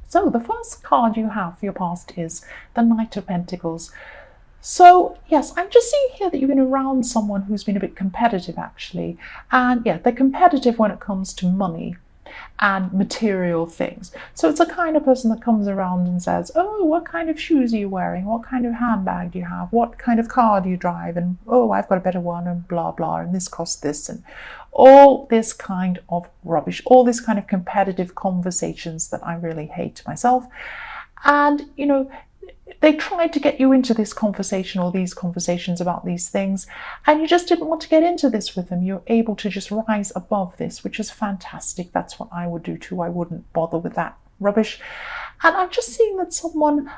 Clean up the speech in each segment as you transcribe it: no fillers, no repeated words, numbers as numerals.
So the first card you have for your past is the Knight of Pentacles. So yes, I'm just seeing here that you've been around someone who's been a bit competitive actually. And yeah, they're competitive when it comes to money and material things. So it's a kind of person that comes around and says, oh, what kind of shoes are you wearing? What kind of handbag do you have? What kind of car do you drive? And oh, I've got a better one, and blah, blah, and this costs this, and all this kind of rubbish, all this kind of competitive conversations that I really hate myself. And, you know, they tried to get you into this conversation or these conversations about these things, and you just didn't want to get into this with them. You're able to just rise above this, which is fantastic. That's what I would do too. I wouldn't bother with that rubbish. And I'm just seeing that someone,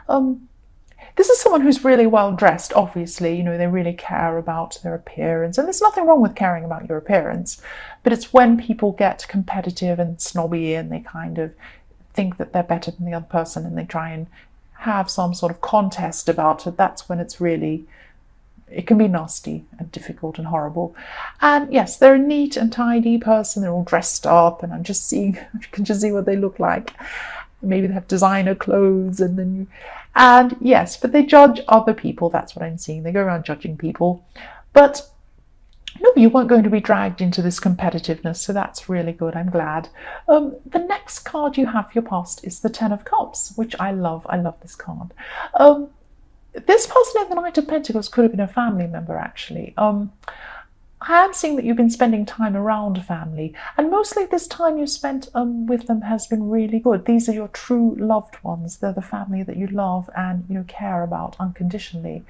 this is someone who's really well dressed, obviously. You know, they really care about their appearance, and there's nothing wrong with caring about your appearance, but it's when people get competitive and snobby and they kind of think that they're better than the other person and they try and have some sort of contest about it. That's when it's really, it can be nasty and difficult and horrible. And yes, they're a neat and tidy person. They're all dressed up, and I'm just seeing, you can just see what they look like. Maybe they have designer clothes, and yes, but they judge other people. That's what I'm seeing. They go around judging people, but no, you weren't going to be dragged into this competitiveness, so that's really good. I'm glad. The next card you have for your past is the Ten of Cups, which I love. I love this card. This person in the Knight of Pentacles could have been a family member, actually. I am seeing that you've been spending time around family, and mostly this time you spent with them has been really good. These are your true loved ones. They're the family that you love and, you know, care about unconditionally.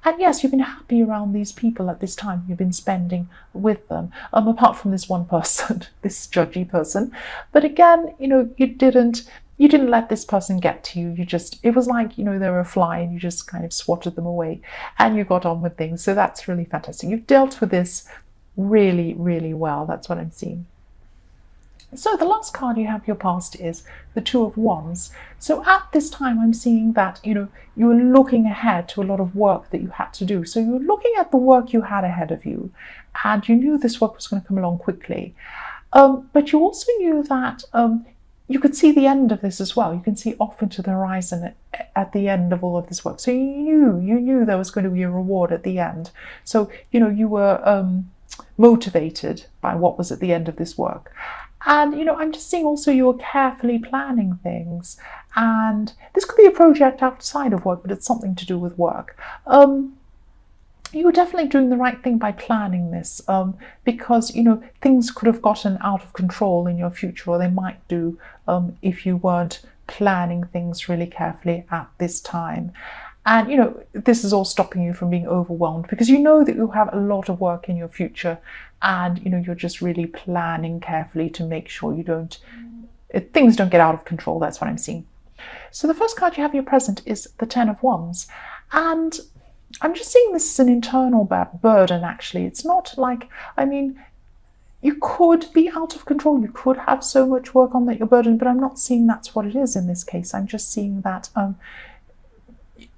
And yes, you've been happy around these people at this time you've been spending with them, apart from this one person, this judgy person. But again, you know, you didn't let this person get to you. It was like, you know, they were a fly and you just kind of swatted them away and you got on with things. So that's really fantastic. You've dealt with this really, really well. That's what I'm seeing. So the last card you have your past is the Two of Wands. So at this time, I'm seeing that, you know, you were looking ahead to a lot of work that you had to do. So you were looking at the work you had ahead of you, and you knew this work was going to come along quickly. But you also knew that you could see the end of this as well. You can see off into the horizon at the end of all of this work. So you knew there was going to be a reward at the end. So, you know, you were motivated by what was at the end of this work. And, you know, I'm just seeing also you're carefully planning things. And this could be a project outside of work, but it's something to do with work. You were definitely doing the right thing by planning this, because, you know, things could have gotten out of control in your future, or they might do if you weren't planning things really carefully at this time. And, you know, this is all stopping you from being overwhelmed because you know that you have a lot of work in your future, and, you know, you're just really planning carefully to make sure things don't get out of control. That's what I'm seeing. So the first card you have in your present is the Ten of Wands. And I'm just seeing this as an internal burden, actually. It's not like, I mean, you could be out of control. You could have so much work on that you're burdened, but I'm not seeing that's what it is in this case. I'm just seeing that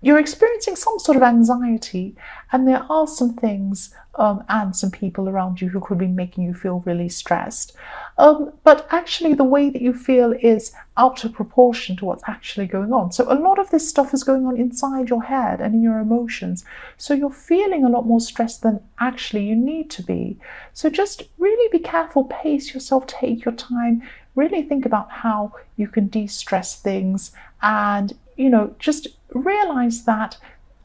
you're experiencing some sort of anxiety, and there are some things and some people around you who could be making you feel really stressed. But actually the way that you feel is out of proportion to what's actually going on. So a lot of this stuff is going on inside your head and in your emotions. So you're feeling a lot more stressed than actually you need to be. So just really be careful, pace yourself, take your time, really think about how you can de-stress things, and, you know, just realize that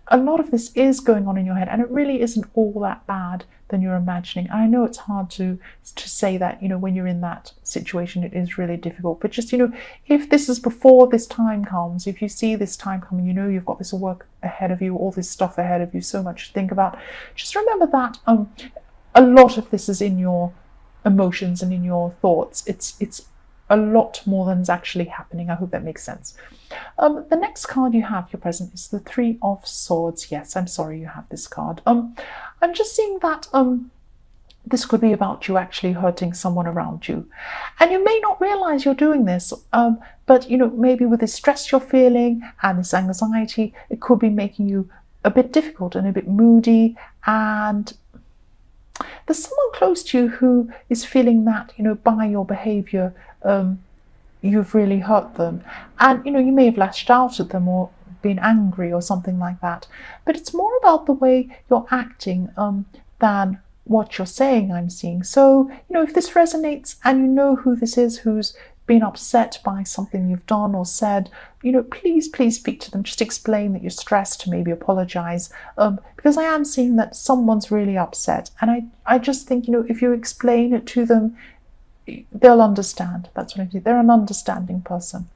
a lot of this is going on in your head, and it really isn't all that bad than you're imagining. I know it's hard to say that, you know, when you're in that situation, it is really difficult. But just, you know, if this is before this time comes, if you see this time coming, you know you've got this work ahead of you, all this stuff ahead of you, so much to think about. Just remember that a lot of this is in your emotions and in your thoughts. It's a lot more than is actually happening. I hope that makes sense. The next card you have your present is the Three of Swords. Yes, I'm sorry you have this card. I'm just seeing that this could be about you actually hurting someone around you, and you may not realize you're doing this, but, you know, maybe with this stress you're feeling and this anxiety, it could be making you a bit difficult and a bit moody, and there's someone close to you who is feeling that, you know, by your behavior, you've really hurt them. And, you may have lashed out at them or been angry or something like that. But it's more about the way you're acting than what you're saying, I'm seeing. So, if this resonates and you know who this is who's been upset by something you've done or said, please speak to them. Just explain that you're stressed, maybe apologize. Because I am seeing that someone's really upset. And I just think, if you explain it to them, they'll understand. That's what I do. They're an understanding person.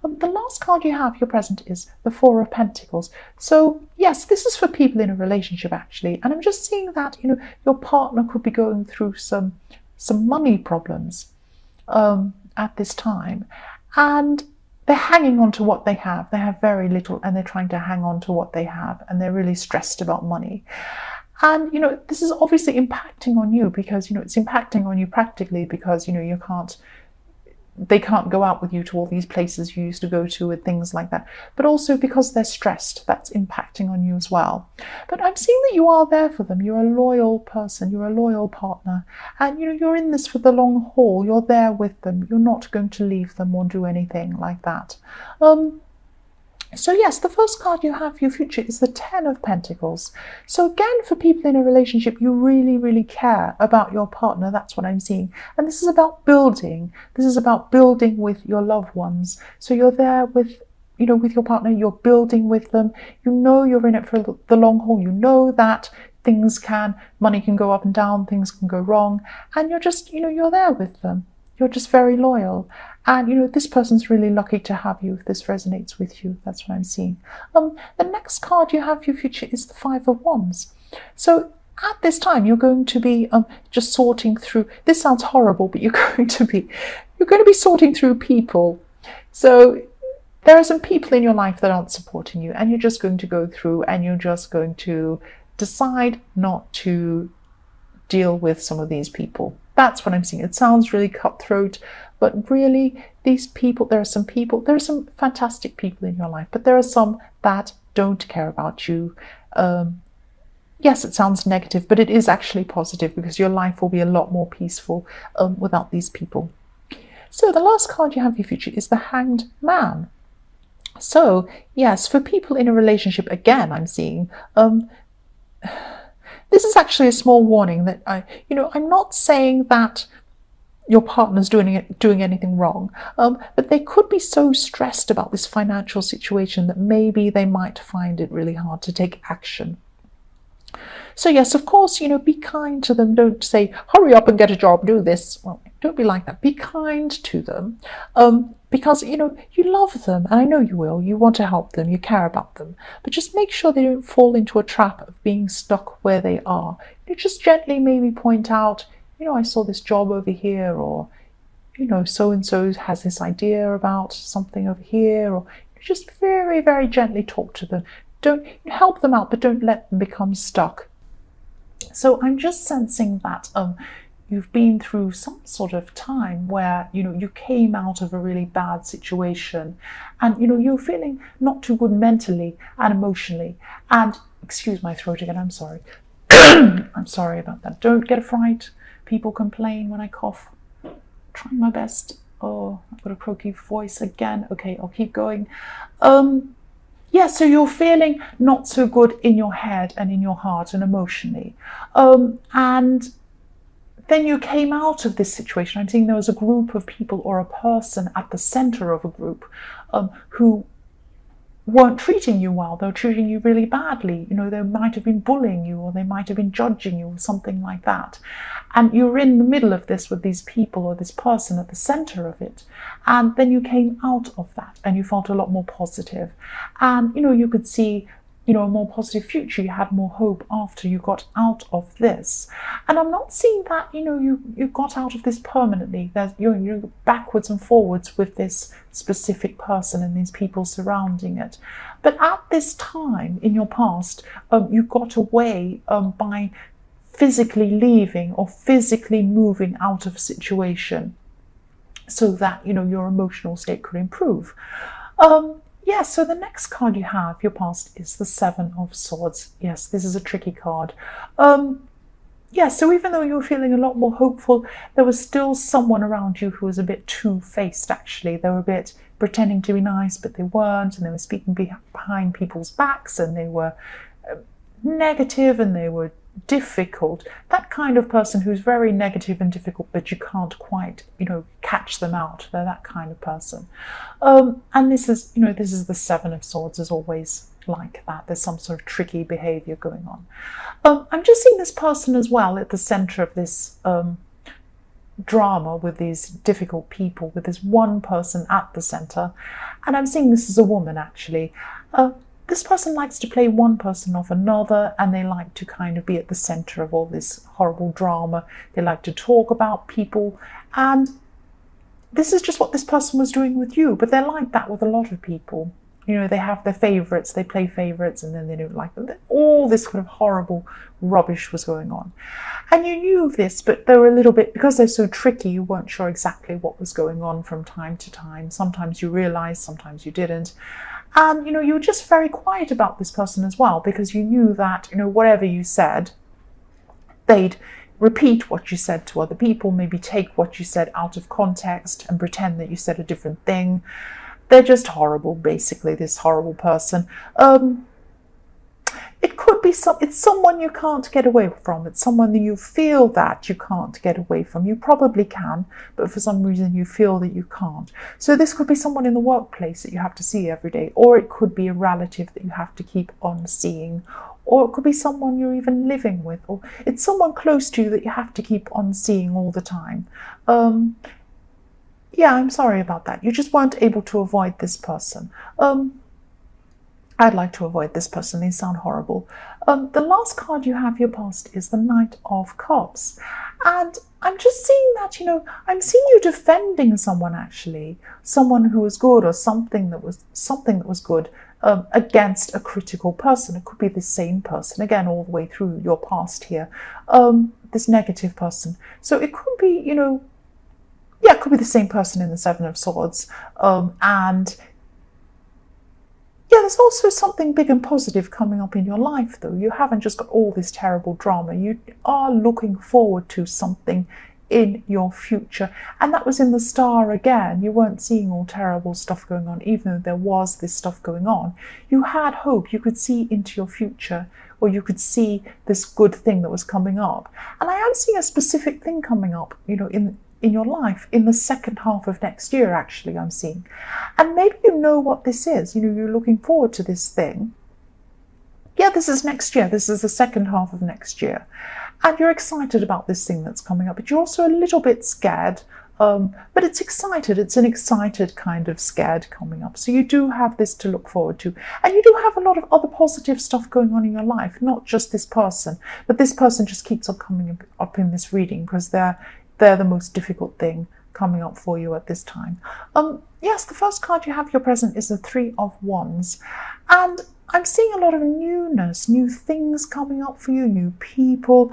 The last card you have, your present, is the Four of Pentacles. So yes, this is for people in a relationship actually, and I'm just seeing that your partner could be going through some money problems at this time, and they're hanging on to what they have. They have very little, and they're trying to hang on to what they have, and they're really stressed about money. And this is obviously impacting on you because it's impacting on you practically because they can't go out with you to all these places you used to go to and things like that. But also because they're stressed, that's impacting on you as well. But I'm seeing that you are there for them. You're a loyal person, you're a loyal partner, and you're in this for the long haul. You're there with them. You're not going to leave them or do anything like that. So yes, the first card you have for your future is the Ten of Pentacles. So again, for people in a relationship, you really, really care about your partner. That's what I'm seeing. And this is about building. This is about building with your loved ones. So you're there with, with your partner, you're building with them. You're in it for the long haul. You know that money can go up and down, things can go wrong. And you're just, you're there with them. You're just very loyal. And, this person's really lucky to have you if this resonates with you. That's what I'm seeing. The next card you have for your future is the Five of Wands. So at this time, you're going to be just sorting through, this sounds horrible, but you're going to be sorting through people. So there are some people in your life that aren't supporting you, and you're just going to go through and you're just going to decide not to deal with some of these people. That's what I'm seeing. It sounds really cutthroat, but really there are some fantastic people in your life, but there are some that don't care about you. Yes, it sounds negative, but it is actually positive because your life will be a lot more peaceful without these people. So the last card you have for your future is the Hanged Man. So yes, for people in a relationship, again, I'm seeing this is actually a small warning that I'm not saying that your partner's doing anything wrong, but they could be so stressed about this financial situation that maybe they might find it really hard to take action. So yes, of course, be kind to them. Don't say, hurry up and get a job, do this. Well, don't be like that. Be kind to them because, you love them, and I know you will. You want to help them, you care about them, but just make sure they don't fall into a trap of being stuck where they are. Just gently maybe point out, I saw this job over here, or, so-and-so has this idea about something over here, or just very, very gently talk to them. Don't help them out, but don't let them become stuck. So I'm just sensing that you've been through some sort of time where, you came out of a really bad situation and, you're feeling not too good mentally and emotionally. And excuse my throat again, I'm sorry. I'm sorry about that. Don't get a fright. People complain when I cough. I'm trying my best. Oh, I've got a croaky voice again. Okay, I'll keep going. Yeah, so you're feeling not so good in your head and in your heart and emotionally. And then you came out of this situation. I'm seeing there was a group of people or a person at the center of a group who weren't treating you well. They were treating you really badly. They might have been bullying you, or they might have been judging you, or something like that. And you're in the middle of this with these people or this person at the center of it. And then you came out of that and you felt a lot more positive. And, you could see, a more positive future. You had more hope after you got out of this. And I'm not seeing that, you got out of this permanently. You're backwards and forwards with this specific person and these people surrounding it. But at this time in your past, you got away by physically leaving or physically moving out of a situation so that, your emotional state could improve. Yes, so the next card you have, your past, is the Seven of Swords. Yes, this is a tricky card. yeah, so even though you were feeling a lot more hopeful, there was still someone around you who was a bit two-faced, actually. They were a bit pretending to be nice, but they weren't, and they were speaking behind people's backs, and they were negative, and they were difficult. That kind of person who's very negative and difficult, but you can't quite, catch them out. They're that kind of person. And this is the Seven of Swords is always like that. There's some sort of tricky behavior going on. I'm just seeing this person as well at the center of this drama with these difficult people, with this one person at the center. And I'm seeing this as a woman, actually. This person likes to play one person off another, and they like to kind of be at the center of all this horrible drama. They like to talk about people, and this is just what this person was doing with you, but they're like that with a lot of people. They have their favorites, they play favorites, and then they don't like them. All this kind of horrible rubbish was going on. And you knew this, but they were a little bit, because they're so tricky, you weren't sure exactly what was going on from time to time. Sometimes you realized, sometimes you didn't. And, you were just very quiet about this person as well, because you knew that, whatever you said, they'd repeat what you said to other people, maybe take what you said out of context and pretend that you said a different thing. They're just horrible, basically, this horrible person. It could be it's someone you can't get away from. It's someone that you feel that you can't get away from. You probably can, but for some reason you feel that you can't. So this could be someone in the workplace that you have to see every day, or it could be a relative that you have to keep on seeing, or it could be someone you're even living with, or it's someone close to you that you have to keep on seeing all the time. Yeah, I'm sorry about that. You just weren't able to avoid this person. I'd like to avoid this person. They sound horrible. The last card you have your past is the Knight of Cups. And I'm just seeing that, I'm seeing you defending someone, actually. Someone who was good, or something that was good, against a critical person. It could be the same person, again, all the way through your past here. This negative person. So it could be, yeah, it could be the same person in the Seven of Swords. And yeah, there's also something big and positive coming up in your life, though. You haven't just got all this terrible drama. You are looking forward to something in your future. And that was in the Star again. You weren't seeing all terrible stuff going on, even though there was this stuff going on. You had hope. You could see into your future, or you could see this good thing that was coming up. And I am seeing a specific thing coming up, in your life in the second half of next year, actually, I'm seeing. And maybe you know what this is. You're looking forward to this thing. Yeah, this is next year. This is the second half of next year. And you're excited about this thing that's coming up, but you're also a little bit scared. But it's excited. It's an excited kind of scared coming up. So you do have this to look forward to. And you do have a lot of other positive stuff going on in your life, not just this person. But this person just keeps on coming up in this reading because they're the most difficult thing coming up for you at this time. Yes, the first card you have your present is the Three of Wands. And I'm seeing a lot of newness, new things coming up for you, new people.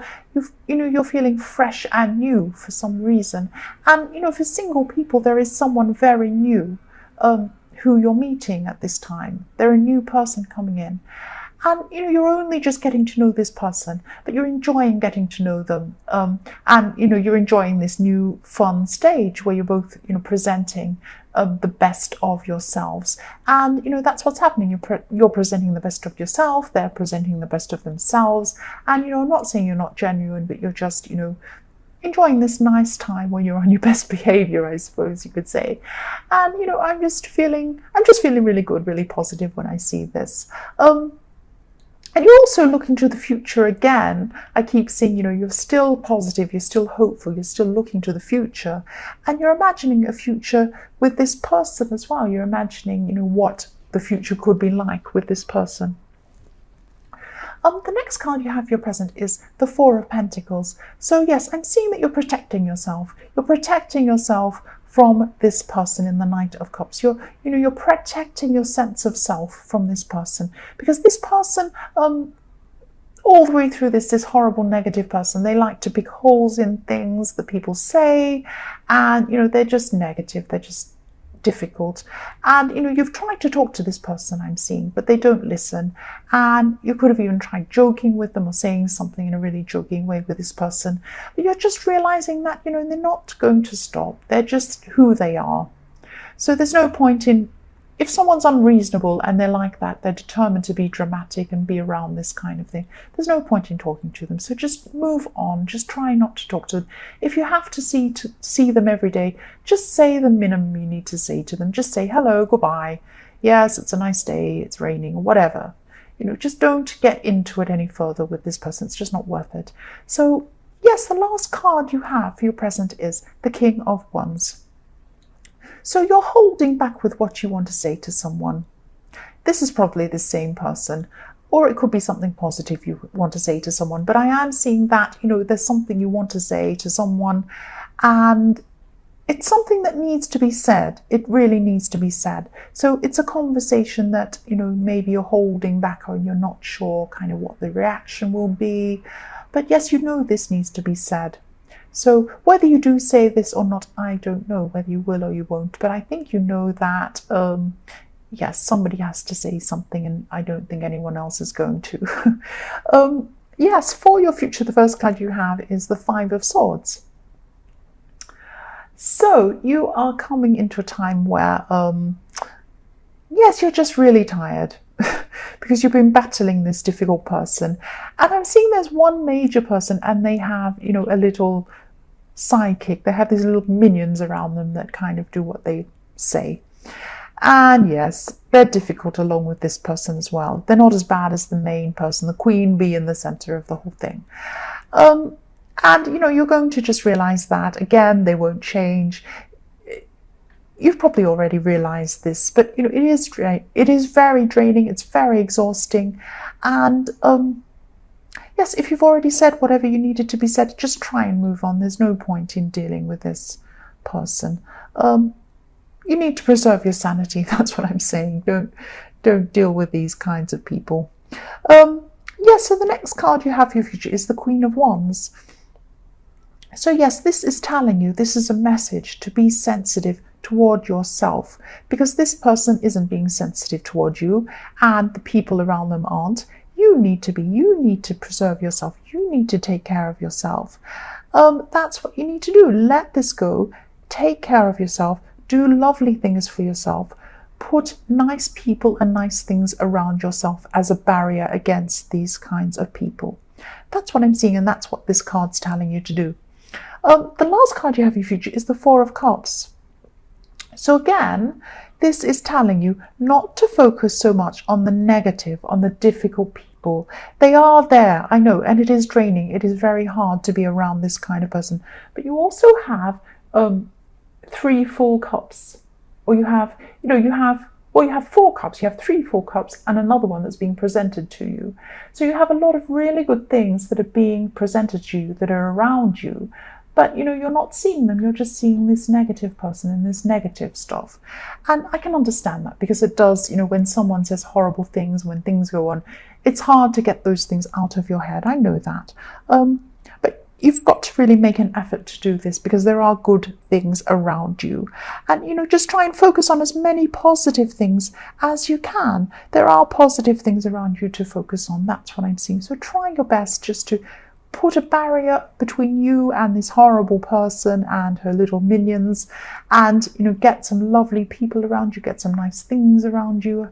You're feeling fresh and new for some reason. And, for single people, there is someone very new who you're meeting at this time. They're a new person coming in. And, you're only just getting to know this person, but you're enjoying getting to know them. And, you're enjoying this new fun stage where you're both, presenting the best of yourselves. And, that's what's happening. You're presenting the best of yourself. They're presenting the best of themselves. And, I'm not saying you're not genuine, but you're just, enjoying this nice time when you're on your best behavior, I suppose you could say. And, I'm just feeling really good, really positive when I see this. And you're also looking to the future again. I keep seeing, you're still positive, you're still hopeful, you're still looking to the future. And you're imagining a future with this person as well. You're imagining, what the future could be like with this person. The next card you have your present is the Four of Pentacles. So yes, I'm seeing that you're protecting yourself. You're protecting yourself from this person in the Knight of Cups. You're protecting your sense of self from this person, because this person, all the way through this horrible negative person, they like to pick holes in things that people say, and they're just negative. They're just difficult. And, you've tried to talk to this person, I'm seeing, but they don't listen. And you could have even tried joking with them or saying something in a really joking way with this person. But you're just realizing that, they're not going to stop. They're just who they are. So there's no point in, if someone's unreasonable and they're like that, they're determined to be dramatic and be around this kind of thing, there's no point in talking to them. So just move on. Just try not to talk to them. If you have to see them every day, just say the minimum you need to say to them. Just say hello, goodbye. Yes, it's a nice day, it's raining, or whatever. Just don't get into it any further with this person. It's just not worth it. So yes, the last card you have for your present is the King of Wands. So you're holding back with what you want to say to someone. This is probably the same person, or it could be something positive you want to say to someone. But I am seeing that, there's something you want to say to someone, and it's something that needs to be said. It really needs to be said. So it's a conversation that, maybe you're holding back on, you're not sure kind of what the reaction will be. But yes, this needs to be said. So whether you do say this or not, I don't know whether you will or you won't. But I think that, yes, somebody has to say something, and I don't think anyone else is going to. Yes, for your future, the first card you have is the Five of Swords. So you are coming into a time where, yes, you're just really tired. Because you've been battling this difficult person. And I'm seeing there's one major person, and they have, a little sidekick. They have these little minions around them that kind of do what they say. And yes, they're difficult along with this person as well. They're not as bad as the main person, the queen bee in the center of the whole thing. And, you're going to just realize that, again, they won't change. You've probably already realized this, but it is very draining. It's very exhausting. And yes, if you've already said whatever you needed to be said, just try and move on. There's no point in dealing with this person. You need to preserve your sanity. That's what I'm saying. Don't deal with these kinds of people. Yes, so the next card you have for your future is the Queen of Wands. So yes, this is telling you, this is a message to be sensitive toward yourself, because this person isn't being sensitive toward you, and the people around them aren't. You need to preserve yourself. You need to take care of yourself. That's what you need to do. Let this go. Take care of yourself. Do lovely things for yourself. Put nice people and nice things around yourself as a barrier against these kinds of people. That's what I'm seeing, and that's what this card's telling you to do. The last card you have in your future is the Four of Cups. So again, this is telling you not to focus so much on the negative, on the difficult people. They are there, I know, and it is draining. It is very hard to be around this kind of person. But you also have 3 full cups, or you have 4 cups. You have 3 full cups and another one that's being presented to you. So you have a lot of really good things that are being presented to you, that are around you. But, you're not seeing them. You're just seeing this negative person and this negative stuff. And I can understand that, because it does, when someone says horrible things, when things go on, it's hard to get those things out of your head. I know that. But you've got to really make an effort to do this, because there are good things around you. And, just try and focus on as many positive things as you can. There are positive things around you to focus on. That's what I'm seeing. So try your best just to put a barrier between you and this horrible person and her little minions, and get some lovely people around you, get some nice things around you,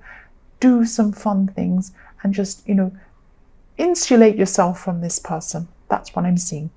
do some fun things, and just insulate yourself from this person. That's what I'm seeing.